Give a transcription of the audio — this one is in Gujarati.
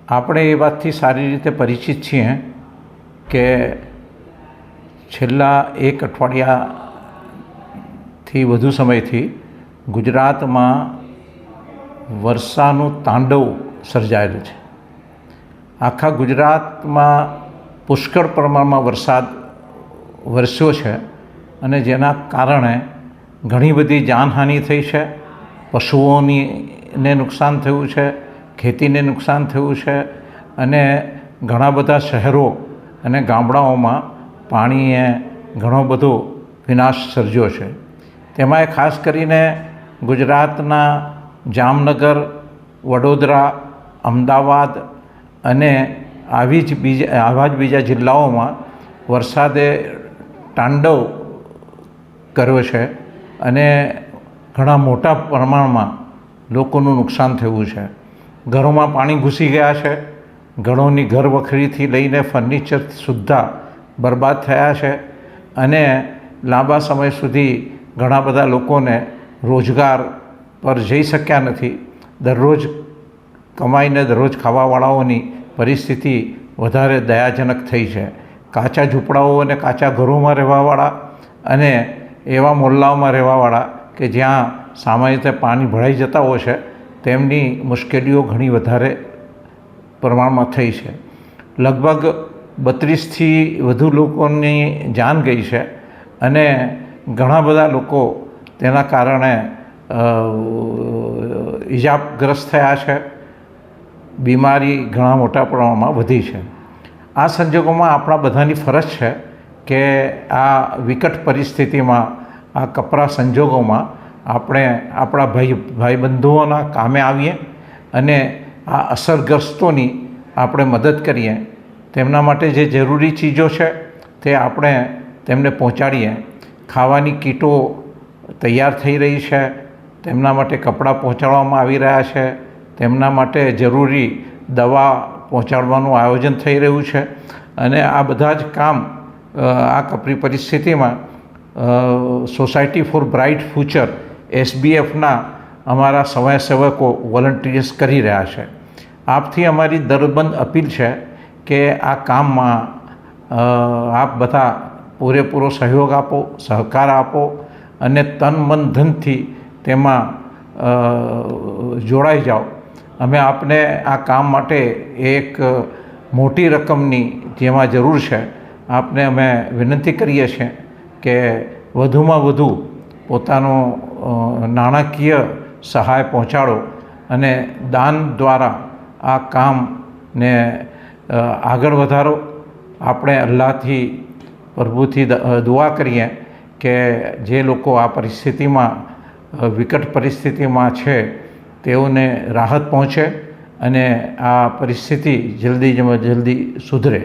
આપણે એ વાતથી સારી રીતે પરિચિત છીએ કે છેલ્લા એક અઠવાડિયાથી વધુ સમયથી ગુજરાતમાં વર્ષાનું તાંડવ સર્જાયેલું છે. આખા ગુજરાતમાં પુષ્કળ પ્રમાણમાં વરસાદ વરસ્યો છે અને જેના કારણે ઘણી બધી જાનહાનિ થઈ છે. પશુઓને નુકસાન થયું છે, ખેતીને નુકસાન થયું છે અને ઘણા બધા શહેરો અને ગામડાઓમાં પાણીએ ઘણો બધો વિનાશ સર્જ્યો છે. તેમાં ખાસ કરીને ગુજરાતના જામનગર, વડોદરા, અમદાવાદ અને આવા જ બીજા જિલ્લાઓમાં વરસાદે તાંડવ કર્યો છે અને ઘણા મોટા પ્રમાણમાં લોકોનું નુકસાન થયું છે. ઘરોમાં પાણી ઘૂસી ગયા છે. ઘરોની ઘર વખરીથી લઈને ફર્નિચર સુદ્ધા બરબાદ થયા છે અને લાંબા સમય સુધી ઘણા બધા લોકોને રોજગાર પર જઈ શક્યા નથી. દરરોજ કમાઈને દરરોજ ખાવાવાળાઓની પરિસ્થિતિ વધારે દયાજનક થઈ છે. કાચા ઝૂંપડાઓ અને કાચા ઘરોમાં રહેવાવાળા અને એવા મોહલ્લાઓમાં રહેવાવાળા કે જ્યાં સામાન્ય રીતે પાણી ભરાઈ જતા હોય છે તેમની મુશ્કેલીઓ ઘણી વધારે પ્રમાણમાં થઈ છે. લગભગ 32થી વધુ લોકોની જાન ગઈ છે અને ઘણા બધા લોકો તેના કારણે ઈજાગ્રસ્ત થયા છે. બીમારી ઘણા મોટા પ્રમાણમાં વધી છે. આ સંજોગોમાં આપણા બધાની ફરજ છે કે આ વિકટ પરિસ્થિતિમાં, આ કપરા સંજોગોમાં આપણે આપણા ભાઈબંધુઓના કામે આવીએ અને આ અસરગ્રસ્તોની આપણે મદદ કરીએ. તેમના માટે જે જરૂરી ચીજો છે તે આપણે તેમને પહોંચાડીએ. ખાવાની કીટો તૈયાર થઈ રહી છે, તેમના માટે કપડાં પહોંચાડવામાં આવી રહ્યા છે, તેમના માટે જરૂરી દવા પહોંચાડવાનું આયોજન થઈ રહ્યું છે અને આ બધા જ કામ આ કપરી પરિસ્થિતિમાં સોસાયટી ફોર બ્રાઇટ ફ્યુચર SBFના અમારા સ્વયંસેવકો વોલન્ટિયર્સ કરી રહ્યા છે. આપથી અમારી દરબંધ અપીલ છે કે આ કામમાં આપ બધા પૂરેપૂરો સહયોગ આપો, સહકાર આપો અને તન મન ધનથી તેમાં જોડાઈ જાઓ. અમે આપને આ કામ માટે એક મોટી રકમની જેમાં જરૂર છે આપને અમે વિનંતી કરીએ છીએ કે વધુમાં વધુ પોતાનો નાણાકીય સહાય પહોંચાડો અને દાન દ્વારા આ કામને આગળ વધારો. આપણે અલ્લાહથી, પ્રભુથી દુઆ કરીએ કે જે લોકો આ પરિસ્થિતિમાં, વિકટ પરિસ્થિતિમાં છે તેઓને રાહત પહોંચે અને આ પરિસ્થિતિ જલ્દીમાં જલ્દી સુધરે.